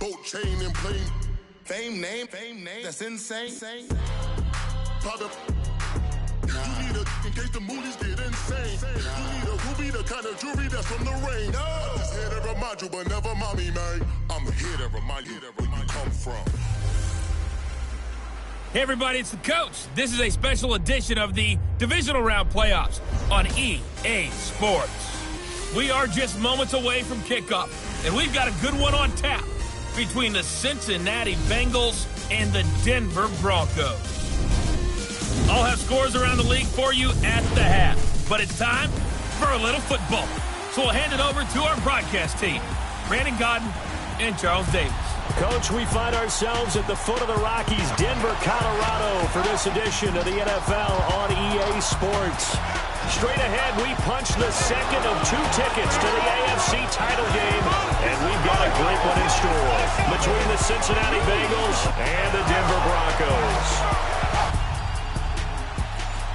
boat chain and plane. Fame name, that's insane. Pop up. You need a in case the movies get insane. You need a ruby, the kind of jewelry that's from the rain. I'm just here to remind you, but never mommy, man. I'm here to remind you where you come from. Hey everybody, it's the coach. This is a special edition of the divisional round playoffs on EA Sports. We are just moments away from kickoff, and we've got a good one on tap between the Cincinnati Bengals and the Denver Broncos. I'll have scores around the league for you at the half, but it's time for a little football. So we'll hand it over to our broadcast team, Brandon Godden and Charles Davis. Coach, we find ourselves at the foot of the Rockies, Denver, Colorado, for this edition of the NFL on EA Sports. Straight ahead, we punch the second of 2 tickets to the AFC title game, and we've got a great one in store between the Cincinnati Bengals and the Denver Broncos.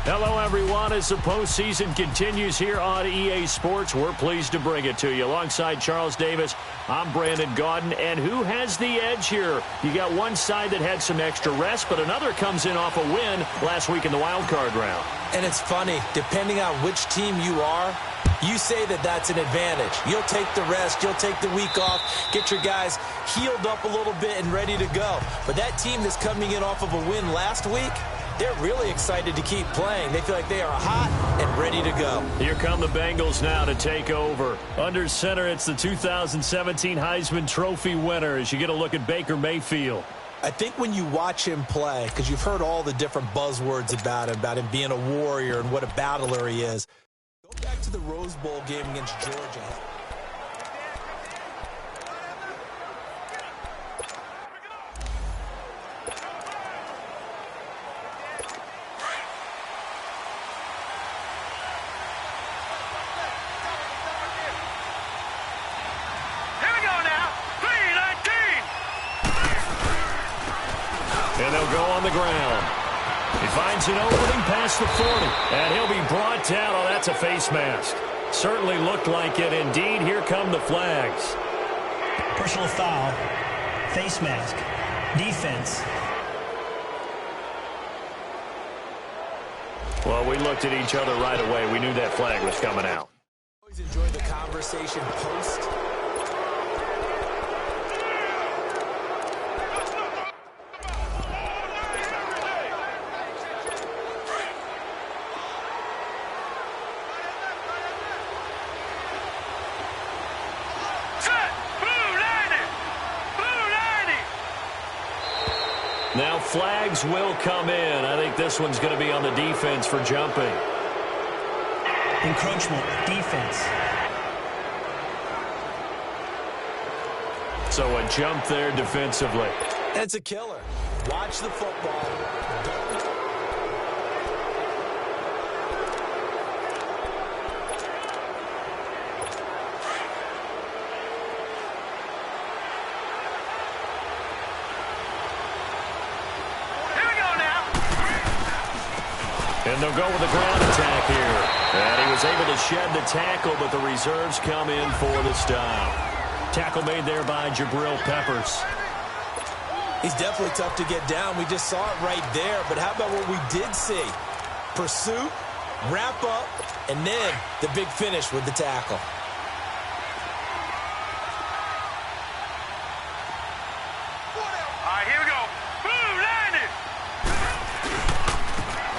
Hello, everyone. As the postseason continues here on EA Sports, we're pleased to bring it to you. Alongside Charles Davis, I'm Brandon Gaudin. And who has the edge here? You got one side that had some extra rest, but another comes in off a win last week in the wild card round. And it's funny, depending on which team you are, you say that that's an advantage. You'll take the rest, you'll take the week off, get your guys healed up a little bit and ready to go. But that team that's coming in off of a win last week, they're really excited to keep playing. They feel like they are hot and ready to go. Here come the Bengals now to take over. Under center, it's the 2017 Heisman Trophy winner as you get a look at Baker Mayfield. I think when you watch him play, because you've heard all the different buzzwords about him being a warrior and what a battler he is. Go back to the Rose Bowl game against Georgia. And they'll go on the ground. He finds an opening past the 40. And he'll be brought down. Oh, that's a face mask. Certainly looked like it. Indeed, here come the flags. Personal foul. Face mask. Defense. Well, we looked at each other right away. We knew that flag was coming out. Always enjoy the conversation post. Now flags will come in. I think this one's going to be on the defense for jumping. Encroachment, defense. So a jump there defensively. It's a killer. Watch the football. And they'll go with a ground attack here. And he was able to shed the tackle, but the reserves come in for the stop. Tackle made there by Jabril Peppers. He's definitely tough to get down. We just saw it right there. But how about what we did see? Pursuit, wrap up, and then the big finish with the tackle.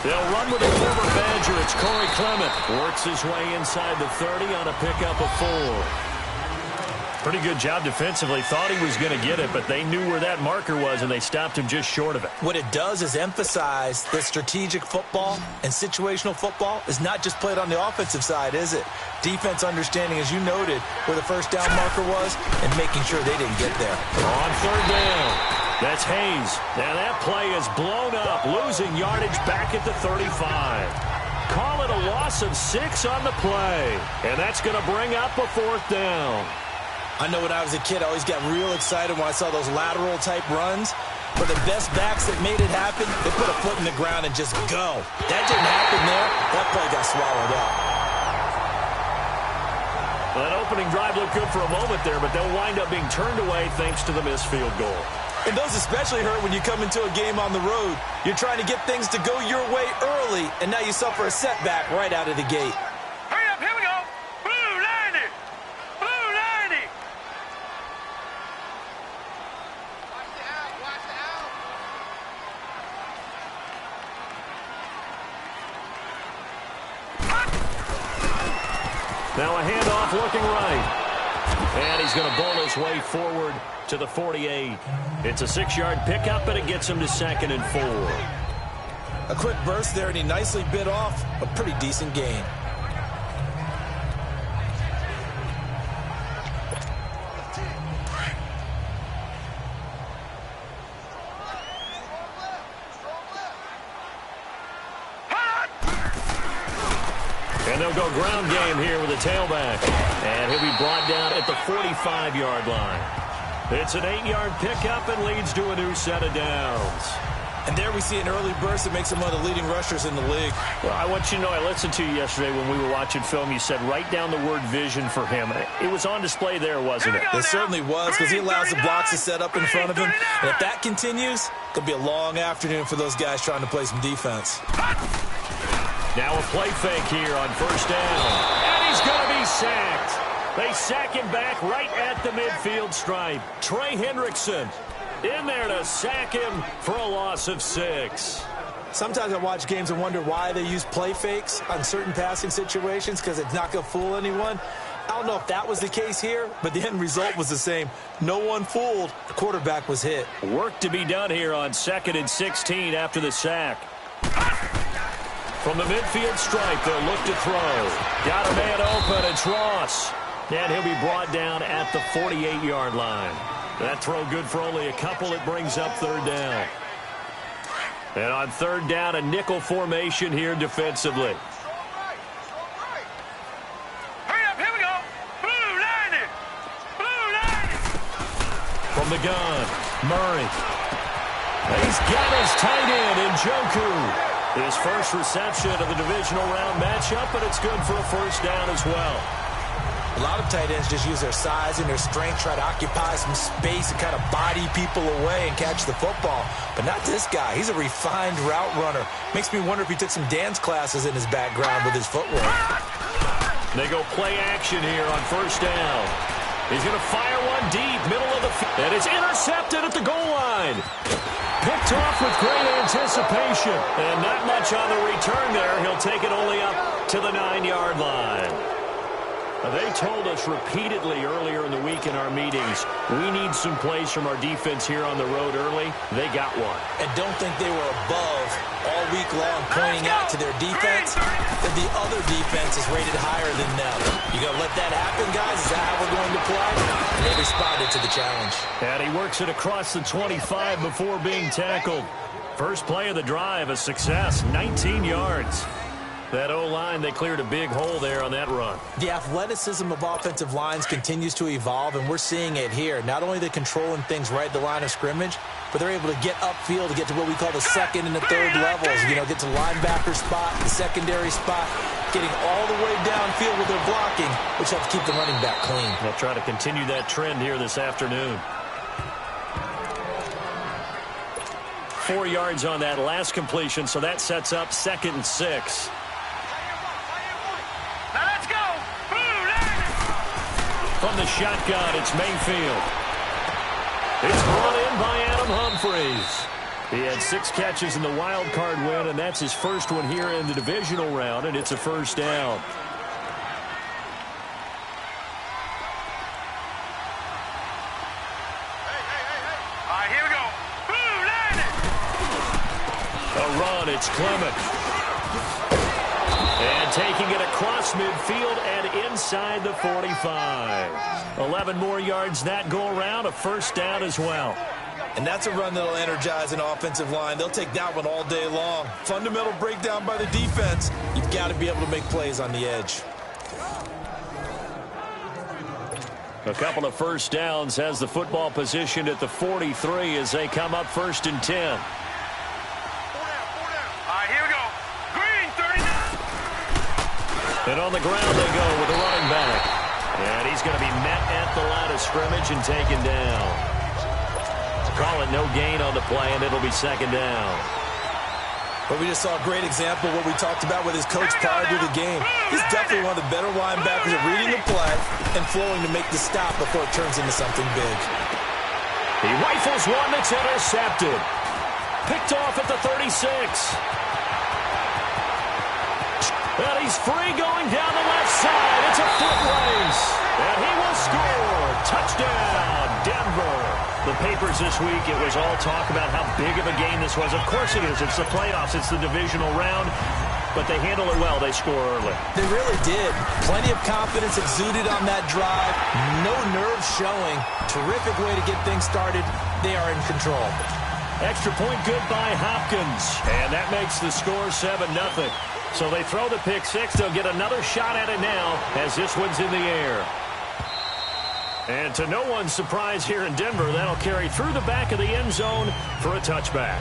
They'll run with the former Badger. It's Corey Clement. Works his way inside the 30 on a pickup of 4. Pretty good job defensively. Thought he was going to get it, but they knew where that marker was, and they stopped him just short of it. What it does is emphasize that strategic football and situational football is not just played on the offensive side, is it? Defense understanding, as you noted, where the first down marker was and making sure they didn't get there. On 3rd down. That's Hayes. Now that play is blown up, losing yardage back at the 35. Call it a loss of 6 on the play, and that's going to bring up a 4th down. I know when I was a kid, I always got real excited when I saw those lateral-type runs. For the best backs that made it happen, they put a foot in the ground and just go. That didn't happen there. That play got swallowed up. An opening drive looked good for a moment there, but they'll wind up being turned away thanks to the missed field goal. And those especially hurt when you come into a game on the road. You're trying to get things to go your way early, and now you suffer a setback right out of the gate. Hurry up, here we go. Blue 90. Blue 90. Watch the out, watch the out. Now a handoff looking right. And he's going to bowl his way forward to the 48. It's a 6-yard pickup, and it gets him to 2nd and 4. A quick burst there, and he nicely bit off a pretty decent gain. And they'll go ground game here with a tailback. And he'll be brought down at the 45-yard line. It's an 8-yard pickup and leads to a new set of downs. And there we see an early burst that makes him one of the leading rushers in the league. Well, I want you to know, I listened to you yesterday when we were watching film. You said write down the word vision for him. It was on display there, wasn't it? It certainly was, because he allows the blocks to set up in front of him. And if that continues, it'll be a long afternoon for those guys trying to play some defense. Now a play fake here on first down. And he's going to be sacked. They sack him back right at the midfield stripe. Trey Hendrickson in there to sack him for a loss of 6. Sometimes I watch games and wonder why they use play fakes on certain passing situations, because it's not going to fool anyone. I don't know if that was the case here, but the end result was the same. No one fooled. The quarterback was hit. Work to be done here on 2nd and 16 after the sack. From the midfield stripe, they'll look to throw. Got a man open, it's Ross. And he'll be brought down at the 48-yard line. That throw good for only a couple. It brings up 3rd down. And on 3rd down, a nickel formation here defensively. Hurry up, here we go. Blue 90. Blue 90. From the gun, Murray. And he's got his tight end in Njoku. His first reception of the divisional round matchup, but it's good for a 1st down as well. A lot of tight ends just use their size and their strength, try to occupy some space and kind of body people away and catch the football. But not this guy. He's a refined route runner. Makes me wonder if he took some dance classes in his background with his footwork. They go play action here on 1st down. He's going to fire one deep, middle of the field. And it's intercepted at the goal line. Picked off with great anticipation. And not much on the return there. He'll take it only up to the 9-yard line. They told us repeatedly earlier in the week in our meetings, we need some plays from our defense here on the road early. They got one. And don't think they were above all week long pointing out to their defense that the other defense is rated higher than them. You going to let that happen, guys? Is that how we're going to play? And they responded to the challenge. And he works it across the 25 before being tackled. First play of the drive, a success, 19 yards. That O-line, they cleared a big hole there on that run. The athleticism of offensive lines continues to evolve, and we're seeing it here. Not only they're controlling things right at the line of scrimmage, but they're able to get upfield to get to what we call the 2nd and the 3rd levels. You know, get to linebacker spot, the secondary spot, getting all the way downfield with their blocking, which helps keep the running back clean. They'll try to continue that trend here this afternoon. 4 yards on that last completion, so that sets up 2nd and 6. From the shotgun, it's Mayfield. It's brought in by Adam Humphries. He had 6 catches in the wild card win, and that's his first one here in the divisional round, and it's a 1st down. All right, here we go. Blue 90. A run, it's Clement. And taking it across midfield and inside the 45. 11 more yards that go around, a 1st down as well. And that's a run that'll energize an offensive line. They'll take that one all day long. Fundamental breakdown by the defense. You've got to be able to make plays on the edge. A couple of 1st downs has the football positioned at the 43 as they come up 1st and 10. Green 39. And on the ground they go with the running back. And he's going to be met at the line of scrimmage and taken down. Call it no gain on the play, and it'll be second down. But we just saw a great example of what we talked about with his coach prior to the game. He's definitely one of the better linebackers at reading the play and flowing to make the stop before it turns into something big. He rifles one that's intercepted. Picked off at the 36. And he's free going down the left side. It's a foot race. And he will score. Touchdown, Denver. The papers this week, it was all talk about how big of a game this was. Of course it is. It's the playoffs. It's the divisional round. But they handle it well. They score early. They really did. Plenty of confidence exuded on that drive. No nerves showing. Terrific way to get things started. They are in control. Extra point good by Hopkins. And that makes the score 7-0. So they throw the pick six. They'll get another shot at it now as this one's in the air. And to no one's surprise here in Denver, that'll carry through the back of the end zone for a touchback.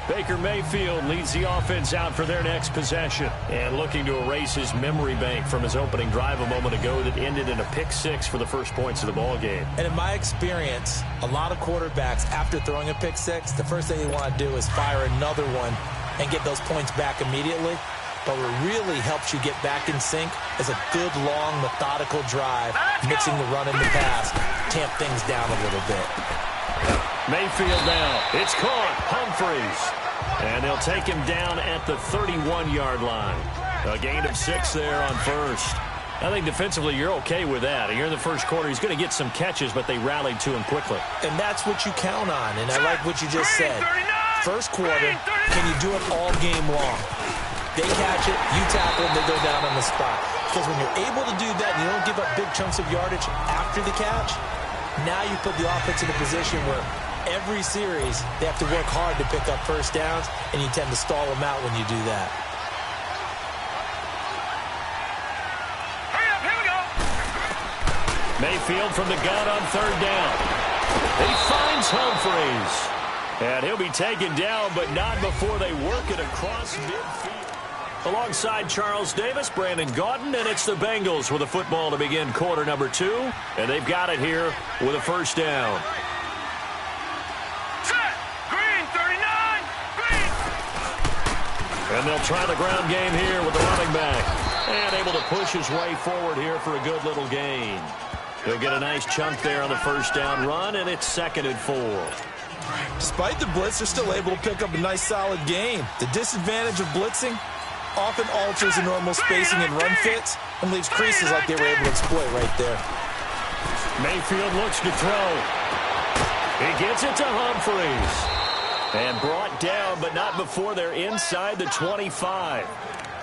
Baker Mayfield leads the offense out for their next possession. And looking to erase his memory bank from his opening drive a moment ago that ended in a pick six for the first points of the ball game. And in my experience, a lot of quarterbacks, after throwing a pick six, the first thing they want to do is fire another one and get those points back immediately. But what really helps you get back in sync is a good, long, methodical drive, mixing the run and the pass, tamp things down a little bit. Mayfield now. It's caught. Humphreys. And they'll take him down at the 31-yard line. A gain of 6 there on first. I think defensively you're okay with that. Here in the first quarter, he's going to get some catches, but they rallied to him quickly. And that's what you count on, and I like what you just said. First quarter, can you do it all game long? They catch it, you tackle them, they go down on the spot. Because when you're able to do that and you don't give up big chunks of yardage after the catch, now you put the offense in a position where every series they have to work hard to pick up first downs, and you tend to stall them out when you do that. Hurry up, here we go. Mayfield from the gun on third down. He finds Humphreys. And he'll be taken down, but not before they work it across midfield. Alongside Charles Davis, Brandon Gaudin, and it's the Bengals with a football to begin quarter number 2. And they've got it here with a first down. Set. Green, 39. Green. And they'll try the ground game here with the running back. And able to push his way forward here for a good little gain. He'll get a nice chunk there on the first down run, and it's 2nd and 4. Despite the blitz, they're still able to pick up a nice, solid gain. The disadvantage of blitzing often alters the normal spacing and run fits and leaves creases like they were able to exploit right there. Mayfield looks to throw. He gets it to Humphreys. And brought down, but not before they're inside the 25.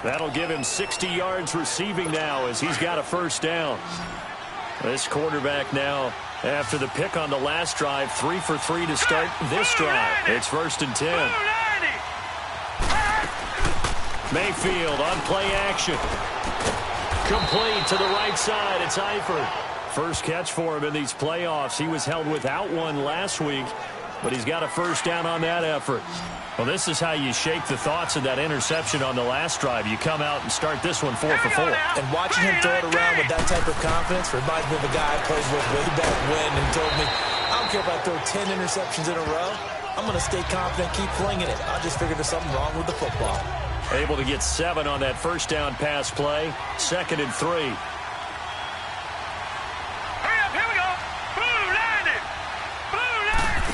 That'll give him 60 yards receiving now as he's got a first down. This quarterback now, after the pick on the last drive, 3 for 3 to start this drive. It's 1st and 10. Mayfield on play action. Complete to the right side. It's Eifert. First catch for him in these playoffs. He was held without one last week, but he's got a first down on that effort. Well, this is how you shake the thoughts of that interception on the last drive. You come out and start this one 4 for 4. And watching him throw it around with that type of confidence reminds me of a guy I played with way back when and told me, I don't care if I throw 10 interceptions in a row. I'm going to stay confident, keep flinging it. I just figured there's something wrong with the football. Able to get 7 on that first down pass play. 2nd and 3. Hurry up, here we go. Blue landed. Blue landed.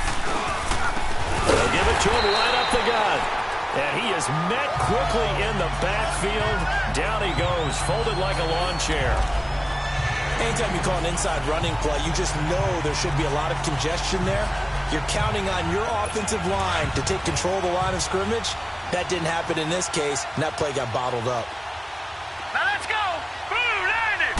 They'll give it to him right up the gut. And he is met quickly in the backfield. Down he goes, folded like a lawn chair. Anytime you call an inside running play, you just know there should be a lot of congestion there. You're counting on your offensive line to take control of the line of scrimmage. That didn't happen in this case, and that play got bottled up. Now let's go. Blue landed.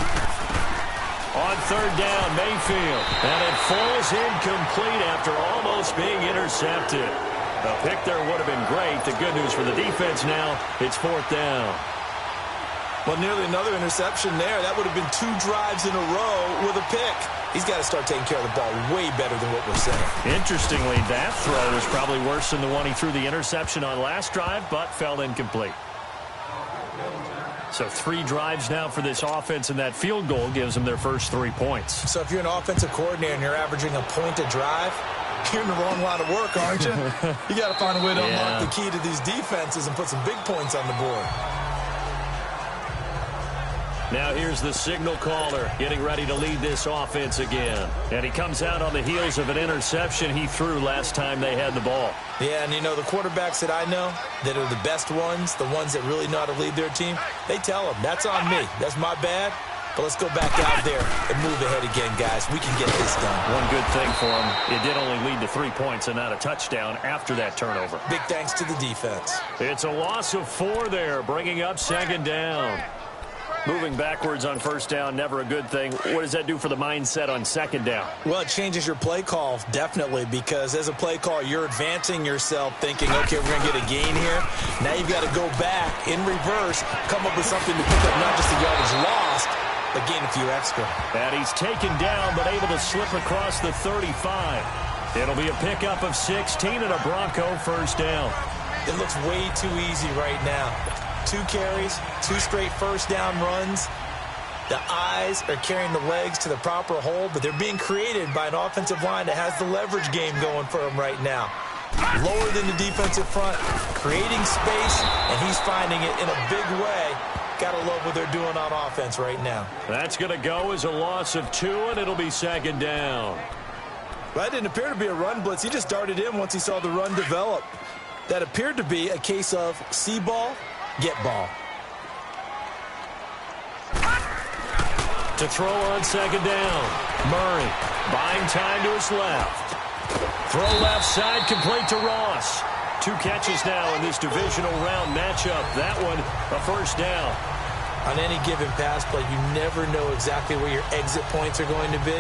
On third down, Mayfield. And it falls incomplete after almost being intercepted. A pick there would have been great. The good news for the defense now, it's 4th down. Well, nearly another interception there. That would have been 2 drives in a row with a pick. He's got to start taking care of the ball way better than what we're saying. Interestingly, that throw was probably worse than the one he threw the interception on last drive, but fell incomplete. So 3 drives now for this offense, and that field goal gives them their first 3 points. So if you're an offensive coordinator and you're averaging a point a drive, you're in the wrong line of work, aren't you? You got to find a way to unlock the key to these defenses and put some big points on the board. Now here's the signal caller getting ready to lead this offense again. And he comes out on the heels of an interception he threw last time they had the ball. Yeah, and you know, the quarterbacks that I know that are the best ones, the ones that really know how to lead their team, they tell them, that's on me. That's my bad. But let's go back out there and move ahead again, guys. We can get this done. One good thing for him, it did only lead to 3 points and not a touchdown after that turnover. Big thanks to the defense. It's a loss of 4 there, bringing up 2nd down. Moving backwards on 1st down, never a good thing. What does that do for the mindset on 2nd down? Well, it changes your play call, definitely, because as a play call, you're advancing yourself thinking, okay, we're going to get a gain here. Now you've got to go back in reverse, come up with something to pick up not just the yardage lost, but gain a few extra. And he's taken down, but able to slip across the 35. It'll be a pickup of 16 and a Bronco 1st down. It looks way too easy right now. 2 carries, 2 straight 1st down runs. The eyes are carrying the legs to the proper hole, but they're being created by an offensive line that has the leverage game going for them right now. Lower than the defensive front, creating space, and he's finding it in a big way. Gotta love what they're doing on offense right now. That's going to go as a loss of 2, and it'll be 2nd down. That didn't appear to be a run blitz. He just darted in once he saw the run develop. That appeared to be a case of see ball, get ball. To throw on 2nd down. Murray buying time to his left. Throw left side, complete to Ross. 2 catches now in this divisional round matchup. That one, a 1st down. On any given pass play, you never know exactly where your exit points are going to be.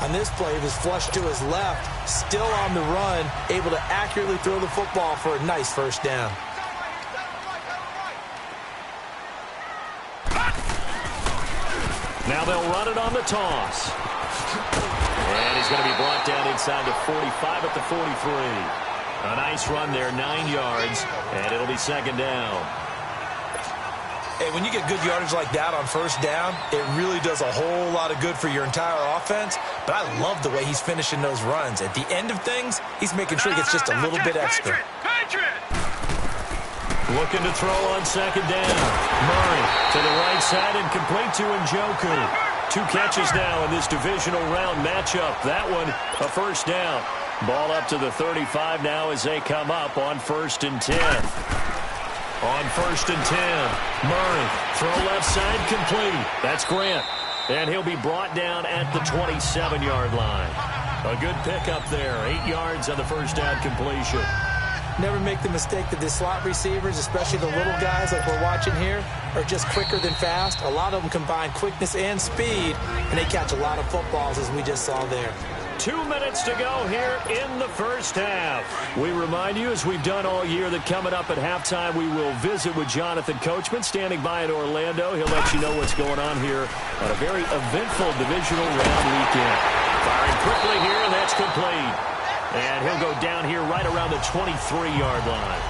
On this play, it was flushed to his left, still on the run, able to accurately throw the football for a nice 1st down. Now they'll run it on the toss. And he's going to be brought down inside the 45 at the 43. A nice run there, 9 yards, and it'll be 2nd down. Hey, when you get good yardage like that on 1st down, it really does a whole lot of good for your entire offense. But I love the way he's finishing those runs. At the end of things, he's making sure he gets just a little bit extra. Looking to throw on 2nd down. Murray to the right side and complete to Njoku. 2 catches now in this divisional round matchup. That one, a 1st down. Ball up to the 35 now as they come up on 1st and 10. On 1st and 10, Murray, throw left side, complete. That's Grant. And he'll be brought down at the 27-yard line. A good pickup there, 8 yards on the 1st down completion. Never make the mistake that the slot receivers, especially the little guys like we're watching here, are just quicker than fast. A lot of them combine quickness and speed, and they catch a lot of footballs, as we just saw there. 2 minutes to go here in the 1st half. We remind you, as we've done all year, that coming up at halftime, we will visit with Jonathan Coachman, standing by in Orlando. He'll let you know what's going on here on a very eventful divisional round weekend. Firing quickly here, and that's complete. And he'll go down here right around the 23-yard line.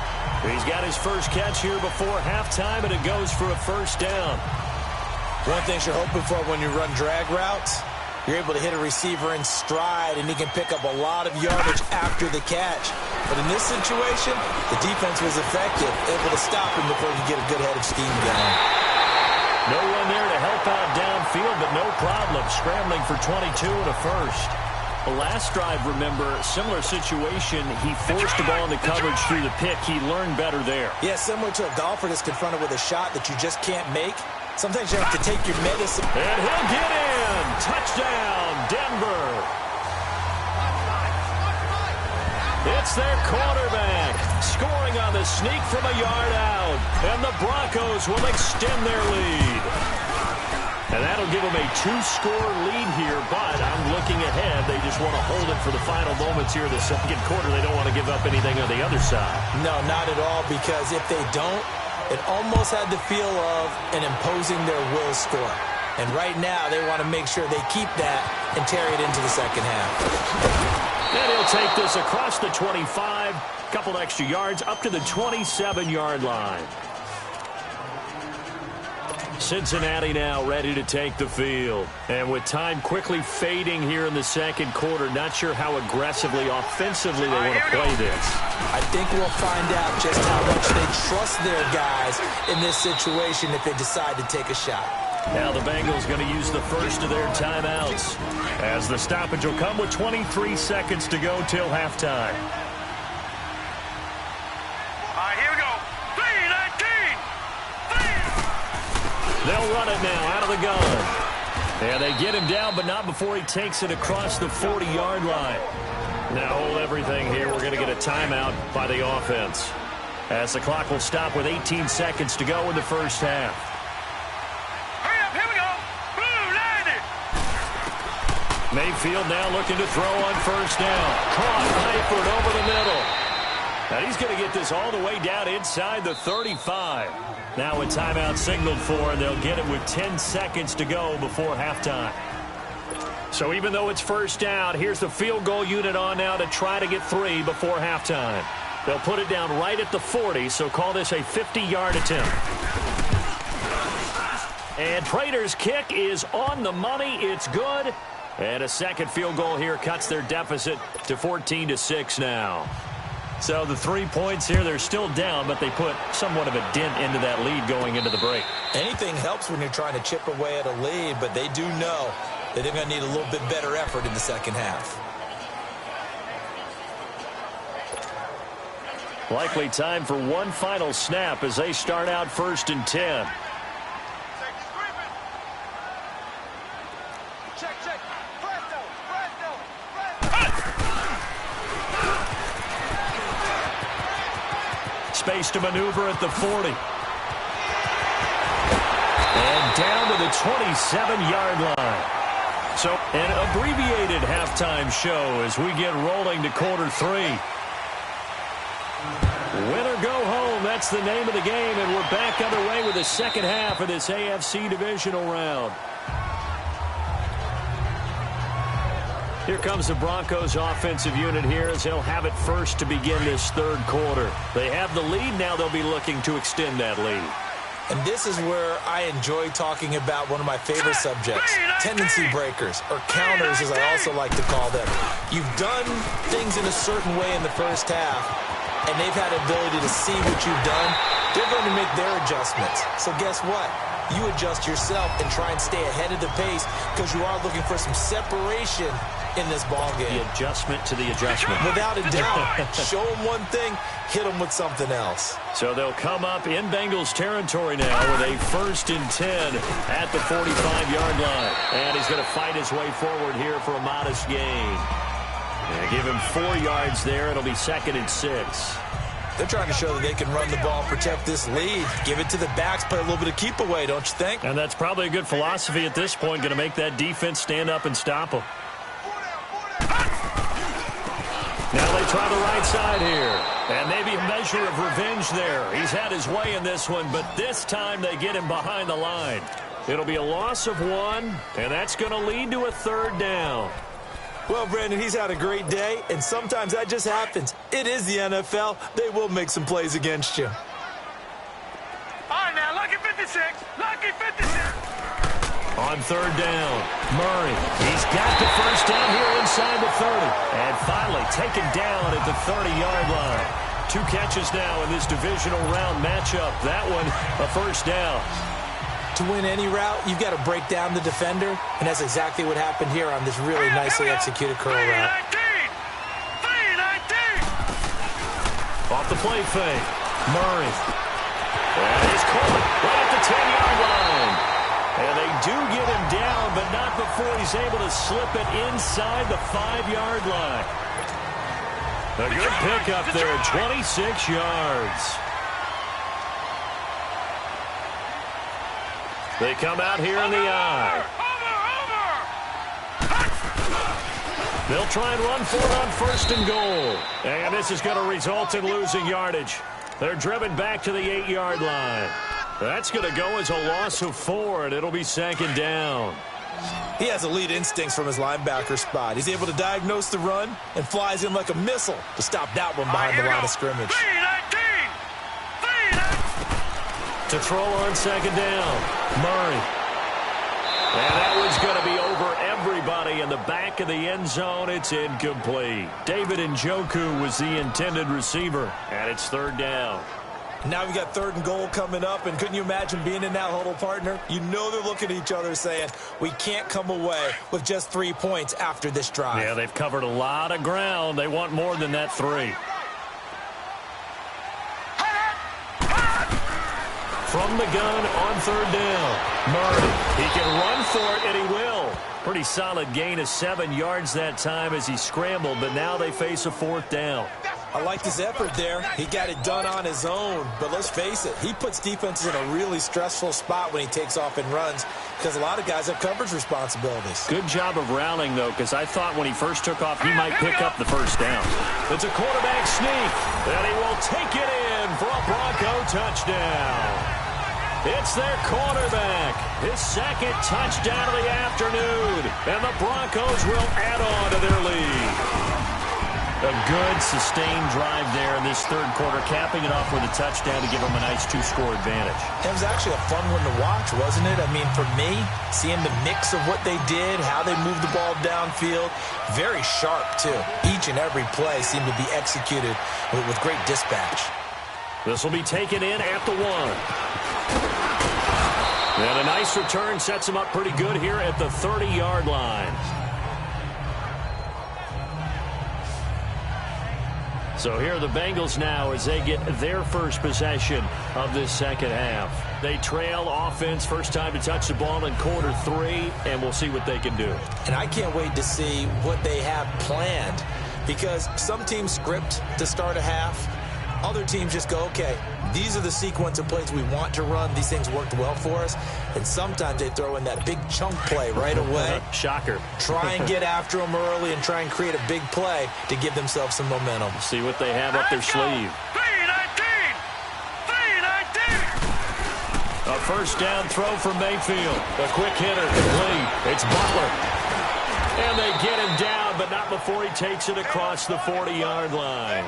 He's got his first catch here before halftime, and it goes for a 1st down. One thing you're hoping for when you run drag routes, you're able to hit a receiver in stride, and he can pick up a lot of yardage after the catch. But in this situation, the defense was effective, able to stop him before he could get a good head of steam going. No one there to help out downfield, but no problem. Scrambling for 22 and a 1st. The last drive, remember, similar situation. He forced the ball in the coverage through the pick. He learned better there. Yeah, similar to a golfer that's confronted with a shot that you just can't make. Sometimes you have to take your medicine. And he'll get in. Touchdown, Denver. It's their quarterback scoring on the sneak from a yard out. And the Broncos will extend their lead. And that'll give them a 2-score lead here, but I'm looking ahead. They just want to hold it for the final moments here in the 2nd quarter. They don't want to give up anything on the other side. No, not at all, because if they don't, it almost had the feel of an imposing their will score. And right now, they want to make sure they keep that and carry it into the 2nd half. And he'll take this across the 25, couple extra yards, up to the 27-yard line. Cincinnati now ready to take the field. And with time quickly fading here in the second quarter, not sure how aggressively, offensively they want to play this. I think we'll find out just how much they trust their guys in this situation if they decide to take a shot. Now the Bengals going to use the first of their timeouts, as the stoppage will come with 23 seconds to go till halftime. Here we go. 3-19. They'll run it now out of the gun. And they get him down, but not before he takes it across the 40-yard line. Now hold everything here. We're going to get a timeout by the offense, as the clock will stop with 18 seconds to go in the first half. Hurry up, here we go. Blue 90. Mayfield now looking to throw on first down. Caught Eifert over the middle. And he's going to get this all the way down inside the 35. Now a timeout signaled for, and they'll get it with 10 seconds to go before halftime. So even though it's first down, here's the field goal unit on now to try to get 3 before halftime. They'll put it down right at the 40, so call this a 50-yard attempt. And Prater's kick is on the money. It's good. And a second field goal here cuts their deficit to 14-6 now. So the 3 points here, they're still down, but they put somewhat of a dent into that lead going into the break. Anything helps when you're trying to chip away at a lead, but they do know that they're going to need a little bit better effort in the second half. Likely time for one final snap as they start out 1st and 10. Space to maneuver at the 40. And down to the 27-yard line. So an abbreviated halftime show as we get rolling to quarter 3. Win or go home, that's the name of the game, and we're back underway with the second half of this AFC divisional round. Here comes the Broncos offensive unit here as they'll have it first to begin this third quarter. They have the lead. Now they'll be looking to extend that lead. And this is where I enjoy talking about one of my favorite subjects, tendency breakers, or counters as I also like to call them. You've done things in a certain way in the first half, and they've had the ability to see what you've done. They're going to make their adjustments. So guess what? You adjust yourself and try and stay ahead of the pace because you are looking for some separation in this ball game. The adjustment to the adjustment. Without a doubt. Show them one thing, hit them with something else. So they'll come up in Bengals territory now with a 1st and 10 at the 45-yard line. And he's going to fight his way forward here for a modest gain. And give him 4 yards there. It'll be 2nd and 6. They're trying to show that they can run the ball, protect this lead. Give it to the backs, play a little bit of keep away, don't you think? And that's probably a good philosophy at this point, going to make that defense stand up and stop them. Now they try the right side here. And maybe a measure of revenge there. He's had his way in this one, but this time they get him behind the line. It'll be a loss of 1, and that's going to lead to a 3rd down. Well, Brandon, he's had a great day, and sometimes that just happens. It is the NFL. They will make some plays against you. All right, now, lucky 56. Lucky 56. On 3rd down, Murray. He's got the first down here inside the 30. And finally taken down at the 30-yard line. 2 catches now in this divisional round matchup. That one, a 1st down. To win any route, you've got to break down the defender, and that's exactly what happened here on this really nicely executed curl route. 3-19. Off the play fake, Murray. And he's caught right at the 10-yard line. And they do get him down, but not before he's able to slip it inside the 5-yard line. A good pickup there, 26 yards. They come out here in the eye. They'll try and run for it on 1st and goal. And this is going to result in losing yardage. They're driven back to the 8-yard line. That's going to go as a loss of 4, and it'll be 2nd down. He has elite instincts from his linebacker spot. He's able to diagnose the run and flies in like a missile to stop that one behind the line of scrimmage. To throw on second down, Murray. And that one's going to be over everybody in the back of the end zone. It's incomplete. David Njoku was the intended receiver, and it's third down. Now we got 3rd and goal coming up, and couldn't you imagine being in that huddle, partner? You know they're looking at each other saying, we can't come away with just 3 points after this drive. Yeah, they've covered a lot of ground. They want more than that 3. From the gun on 3rd down, Murray. He can run for it, and he will. Pretty solid gain of 7 yards that time as he scrambled, but now they face a 4th down. I liked his effort there. He got it done on his own. But let's face it, he puts defenses in a really stressful spot when he takes off and runs because a lot of guys have coverage responsibilities. Good job of rounding, though, because I thought when he first took off, he might pick up the first down. It's a quarterback sneak, and he will take it in for a Bronco touchdown. It's their quarterback, his 2nd touchdown of the afternoon, and the Broncos will add on to their lead. A good, sustained drive there in this 3rd quarter, capping it off with a touchdown to give them a nice 2-score advantage. It was actually a fun one to watch, wasn't it? I mean, for me, seeing the mix of what they did, how they moved the ball downfield, very sharp, too. Each and every play seemed to be executed with great dispatch. This will be taken in at the 1. And a nice return sets him up pretty good here at the 30-yard line. So here are the Bengals now as they get their first possession of this second half. They trail offense, first time to touch the ball in quarter 3, and we'll see what they can do. And I can't wait to see what they have planned because some teams script to start a half. Other teams just go, okay, these are the sequence of plays we want to run. These things worked well for us. And sometimes they throw in that big chunk play right away. Shocker. Try and get after them early and try and create a big play to give themselves some momentum. See what they have up their sleeve. 3-19. A first down throw from Mayfield. A quick hitter complete. It's Butler. And they get him down, but not before he takes it across the 40-yard line.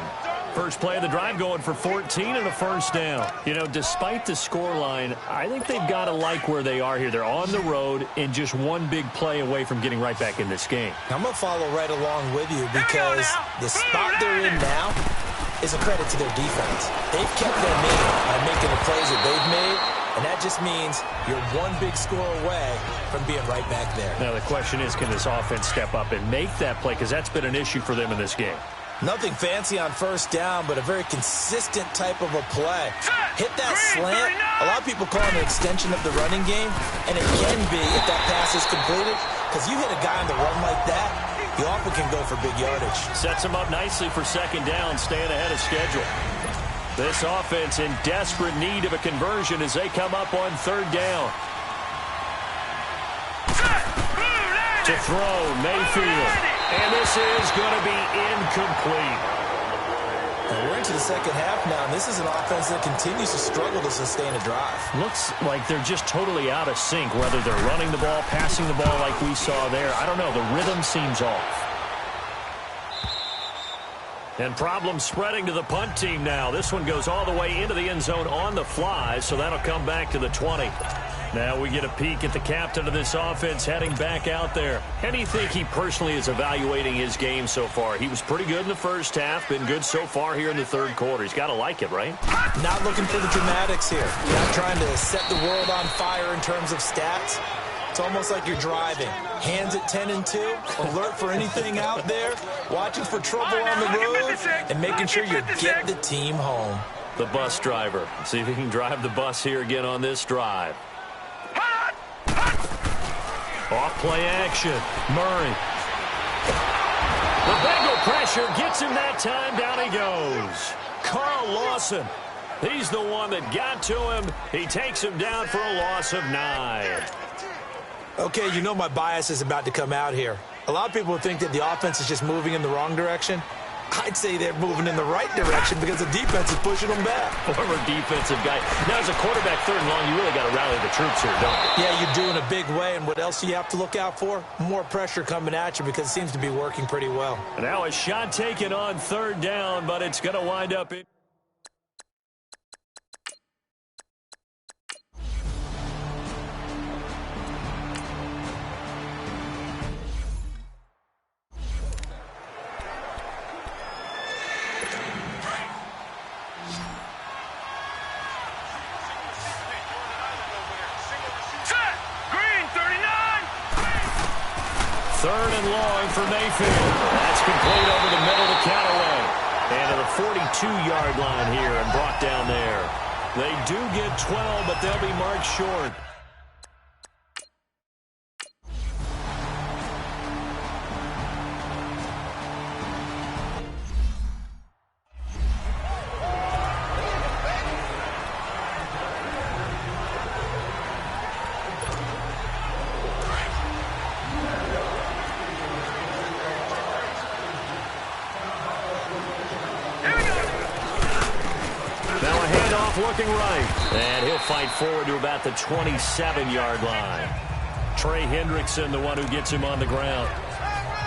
First play of the drive going for 14 and a first down. You know, despite the scoreline, I think they've got to like where they are here. They're on the road and just one big play away from getting right back in this game. I'm going to follow right along with you because the spot they're in now is a credit to their defense. They've kept them in by making the plays that they've made, and that just means you're one big score away from being right back there. Now the question is, can this offense step up and make that play? Because that's been an issue for them in this game. Nothing fancy on first down, but a very consistent type of a play. Hit that slant. A lot of people call it an extension of the running game, and it can be if that pass is completed, because you hit a guy on the run like that, you often can go for big yardage. Sets him up nicely for second down, staying ahead of schedule. This offense in desperate need of a conversion as they come up on third down. To throw, Mayfield. And this is going to be incomplete. And we're into the second half now, and this is an offense that continues to struggle to sustain a drive. Looks like they're just totally out of sync, whether they're running the ball, passing the ball like we saw there. I don't know. The rhythm seems off. And problems spreading to the punt team now. This one goes all the way into the end zone on the fly, so that'll come back to the 20. Now we get a peek at the captain of this offense heading back out there. How do you think he personally is evaluating his game so far? He was pretty good in the first half, been good so far here in the third quarter. He's got to like it, right? Not looking for the dramatics here. Not trying to set the world on fire in terms of stats. It's almost like you're driving. Hands at 10 and 2, alert for anything out there, watching for trouble on the road, and making sure you get the team home. The bus driver. See if he can drive the bus here again on this drive. Off play action. Murray. The Bengal pressure gets him that time. Down he goes. Carl Lawson. He's the one that got to him. He takes him down for a loss of 9. Okay, you know my bias is about to come out here. A lot of people would think that the offense is just moving in the wrong direction. I'd say they're moving in the right direction because the defense is pushing them back. Former defensive guy. Now, as a quarterback, third and long, you really got to rally the troops here, don't you? Yeah, you do in a big way. And what else do you have to look out for? More pressure coming at you because it seems to be working pretty well. And now a shot taken on third down, but it's going to wind up in... Third and long for Mayfield. That's complete over the middle to Callaway. And to the 42-yard line here and brought down there. They do get 12, but they'll be marked short. Looking right, and he'll fight forward to about the 27-yard line. Trey Hendrickson, the one who gets him on the ground.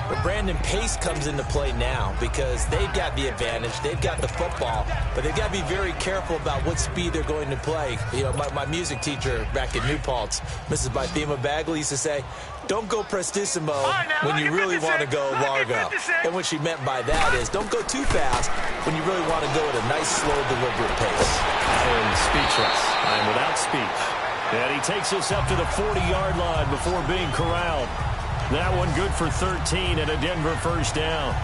But Brandon, pace comes into play now because they've got the advantage. They've got the football, but they've got to be very careful about what speed they're going to play. You know, my music teacher back at New Paltz, Mrs. Bythema Bagley, used to say, don't go prestissimo when you really want to go largo. And what she meant by that is don't go too fast when you really want to go at a nice, slow, deliberate pace. I am speechless. I am without speech. And he takes us up to the 40-yard line before being corralled. That one good for 13 and a Denver first down.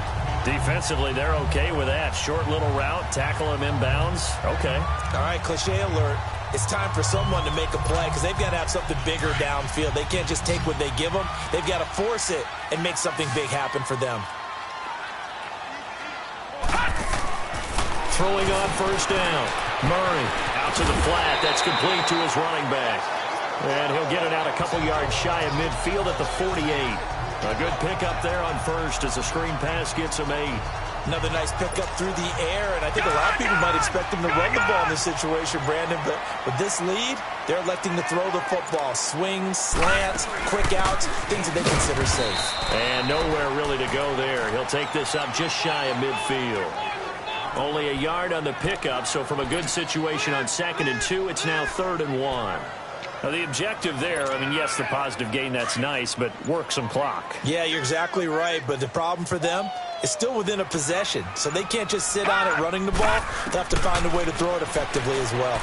Defensively, they're okay with that. Short little route, tackle him inbounds. Okay. All right, cliche alert. It's time for someone to make a play because they've got to have something bigger downfield. They can't just take what they give them. They've got to force it and make something big happen for them. Throwing on first down. Murray out to the flat. That's complete to his running back. And he'll get it out a couple yards shy of midfield at the 48. A good pickup there on first as a screen pass gets him 8. Another nice pickup through the air, and I think a lot of people might expect him to run the ball in this situation, Brandon, but with this lead, they're electing to throw the football. Swings, slants, quick outs, things that they consider safe. And nowhere really to go there. He'll take this up just shy of midfield. Only a yard on the pickup, so from a good situation on 2nd and 2, it's now 3rd and 1. Now, the objective there, I mean, yes, the positive gain, that's nice, but work some clock. Yeah, you're exactly right, but the problem for them is still within a possession, so they can't just sit on it running the ball. They'll have to find a way to throw it effectively as well.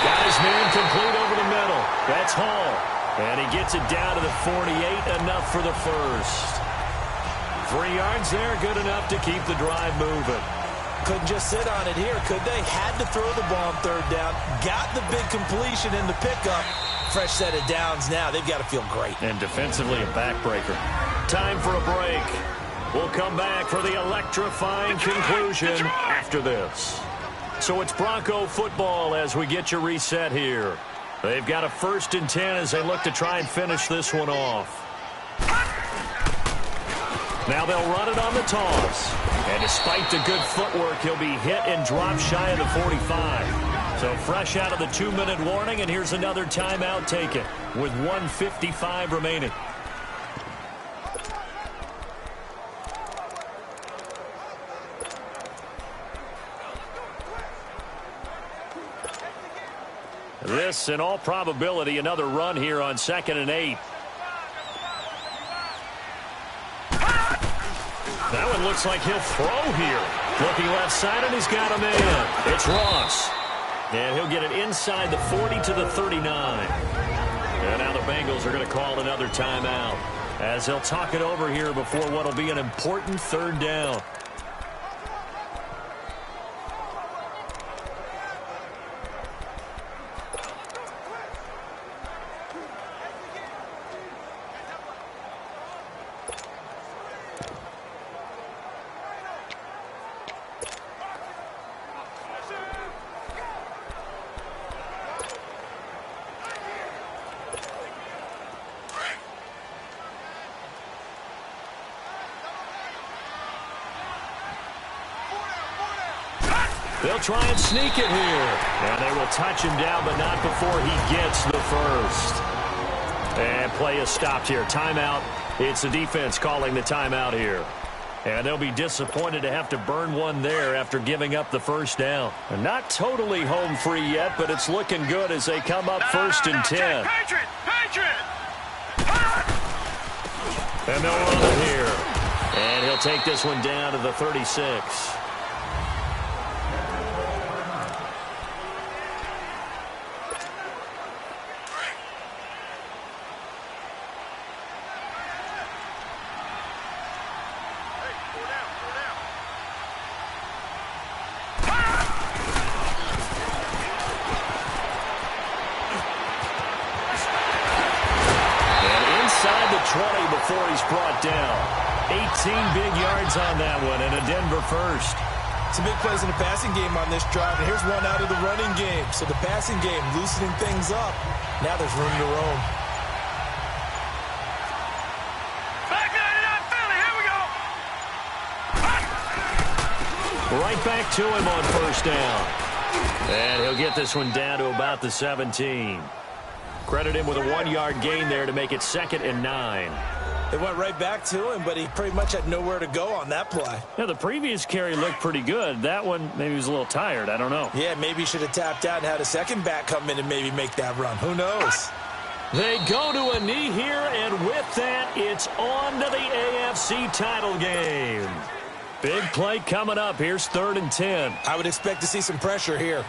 Got his man complete over the middle. That's Hall. And he gets it down to the 48, enough for the first. 3 yards there, good enough to keep the drive moving. Couldn't just sit on it here, could they? Had to throw the ball on 3rd down. Got the big completion in the pickup. Fresh set of downs now. They've got to feel great. And defensively, a backbreaker. Time for a break. We'll come back for the electrifying conclusion after this. So it's Bronco football as we get you reset here. They've got a 1st and 10 as they look to try and finish this one off. Now they'll run it on the toss. And despite the good footwork, he'll be hit and dropped shy of the 45. So fresh out of the 2-minute warning, and here's another timeout taken with 1:55 remaining. This, in all probability, another run here on 2nd and 8. That one looks like he'll throw here. Looking left side, and he's got a man. It's Ross. And he'll get it inside the 40 to the 39. And now the Bengals are going to call another timeout as they'll talk it over here before what will be an important 3rd down. They'll try and sneak it here. And they will touch him down, but not before he gets the first. And play is stopped here. Timeout. It's the defense calling the timeout here. And they'll be disappointed to have to burn one there after giving up the first down. And not totally home free yet, but it's looking good as they come up 1st and 10. Patriot! And they'll run it here. And he'll take this one down to the 36. big yards on that one, and a Denver first. Some big plays in the passing game on this drive, and here's one out of the running game. So the passing game loosening things up. Now there's room to roam. Back 99 Philly, here we go. Right back to him on first down. And he'll get this one down to about the 17. Credit him with a 1-yard gain there to make it 2nd and 9. It went right back to him, but he pretty much had nowhere to go on that play. Yeah, the previous carry looked pretty good. That one, maybe he was a little tired. I don't know. Yeah, maybe he should have tapped out and had a second back come in and maybe make that run. Who knows? They go to a knee here, and with that, it's on to the AFC title game. Big play coming up. Here's 3rd and 10. I would expect to see some pressure here.